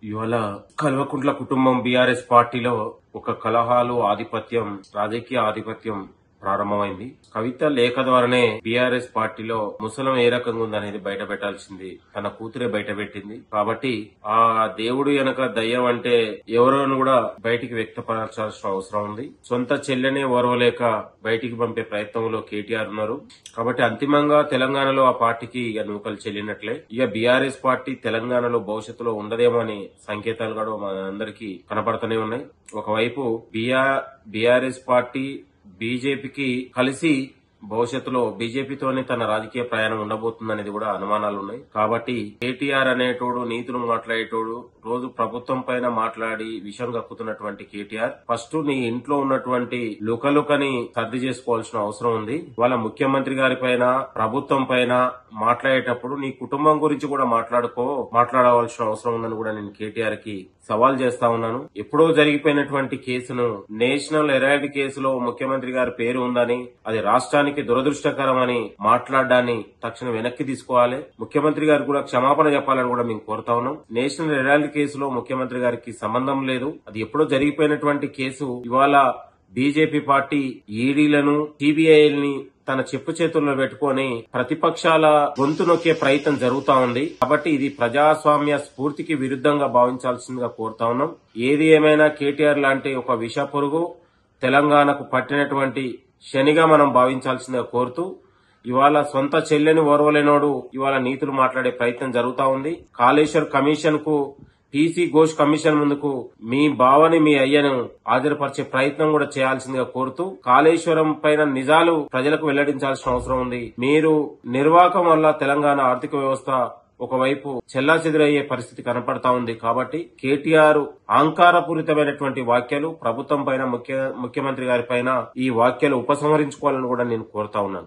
ఇవాళ కల్వకుంట్ల కుటుంబం బీఆర్ఎస్ పార్టీలో ఒక కలహాలు ఆధిపత్యం, రాజకీయ ఆధిపత్యం ప్రారంభమైంది. కవిత లేఖ ద్వారానే బీఆర్ఎస్ పార్టీలో ముసలం ఏ రకంగా ఉందనేది బయట పెట్టాల్సింది తన కూతురే బయట పెట్టింది. కాబట్టి ఆ దేవుడు వెనక దయ్యం అంటే ఎవరోను కూడా బయటికి వ్యక్తపరచాల్సిన అవసరం ఉంది. సొంత చెల్లెనే ఓర్వలేక బయటికి పంపే ప్రయత్నంలో కేటీఆర్ ఉన్నారు. కాబట్టి అంతిమంగా తెలంగాణలో ఆ పార్టీకి ఇక నూకలు చెల్లినట్లే. ఇక బీఆర్ఎస్ పార్టీ తెలంగాణలో భవిష్యత్తులో ఉండదేమో అని సంకేతాలు కూడా మనందరికీ కనపడుతూనే ఉన్నాయి. ఒకవైపు బీఆర్ఎస్ పార్టీ బీజేపీకి కలిసి భవిష్యత్తులో బీజేపీతోనే తన రాజకీయ ప్రయాణం ఉండబోతుందనేది కూడా అనుమానాలు ఉన్నాయి. కాబట్టి కేటీఆర్ అనేటోడు నీతులు మాట్లాడేటోడు రోజు ప్రభుత్వం పైన మాట్లాడి విషం కక్కుతున్నటువంటి కేటీఆర్ ఫస్ట్ నీ ఇంట్లో ఉన్నటువంటి లుకలుకని సర్ది చేసుకోవాల్సిన అవసరం ఉంది. వాళ్ళ ముఖ్యమంత్రి గారి పైన ప్రభుత్వం పైన మాట్లాడేటప్పుడు నీ కుటుంబం గురించి కూడా మాట్లాడవలసిన అవసరం ఉందని కూడా నేను కేటీఆర్ కి సవాల్ చేస్తా ఉన్నాను. ఎప్పుడో జరిగిపోయినటువంటి కేసును నేషనల్ హెరాల్డ్ కేసులో ముఖ్యమంత్రి గారి పేరు ఉందని అది రాష్ట్రానికి దురదృష్టకరమని మాట్లాడడాన్ని తక్షణం వెనక్కి తీసుకోవాలి. ముఖ్యమంత్రి గారికి కూడా క్షమాపణ చెప్పాలని కూడా మేము కోరుతా ఉన్నాం. నేషనల్ హెరాల్డ్ కేసులో ముఖ్యమంత్రి గారికి సంబంధం లేదు. అది ఎప్పుడో జరిగిపోయినటువంటి కేసు. ఇవాళ బీజేపీ పార్టీ ఈడీలను సిబిఐని తన చెప్పు చేతుల్లో పెట్టుకుని ప్రతిపక్షాల గొంతు నొక్కే ప్రయత్నం జరుగుతా ఉంది. కాబట్టి ఇది ప్రజాస్వామ్య స్ఫూర్తికి విరుద్ధంగా భావించాల్సిందిగా కోరుతా ఉన్నాం. ఏది ఏమైనా కేటీఆర్ లాంటి ఒక విష పురుగు తెలంగాణకు పట్టినటువంటి శనిగా మనం భావించాల్సిందిగా కోరుతూ ఇవాళ సొంత చెల్లెని ఓర్వలేనోడు ఇవాళ నీతులు మాట్లాడే ప్రయత్నం జరుగుతా ఉంది. కాళేశ్వర్ కమిషన్ కు టీసీ ఘోష్ కమిషన్ ముందుకు మీ బావని మీ అయ్యను హాజరుపరిచే ప్రయత్నం కూడా చేయాల్సిందిగా కోరుతూ కాళేశ్వరం పైన నిజాలు ప్రజలకు వెల్లడించాల్సిన అవసరం ఉంది. మీరు నిర్వాహకం వల్ల తెలంగాణ ఆర్థిక వ్యవస్థ ఒకవైపు చెల్లాచెదురయ్యే పరిస్థితి కనపడతా ఉంది. కాబట్టి కేటీఆర్ అహంకారపూరితమైనటువంటి వ్యాఖ్యలు ప్రభుత్వం పైన ముఖ్యమంత్రి గారి పైన ఈ వ్యాఖ్యలు ఉపసంహరించుకోవాలని కూడా నేను కోరుతా ఉన్నాను.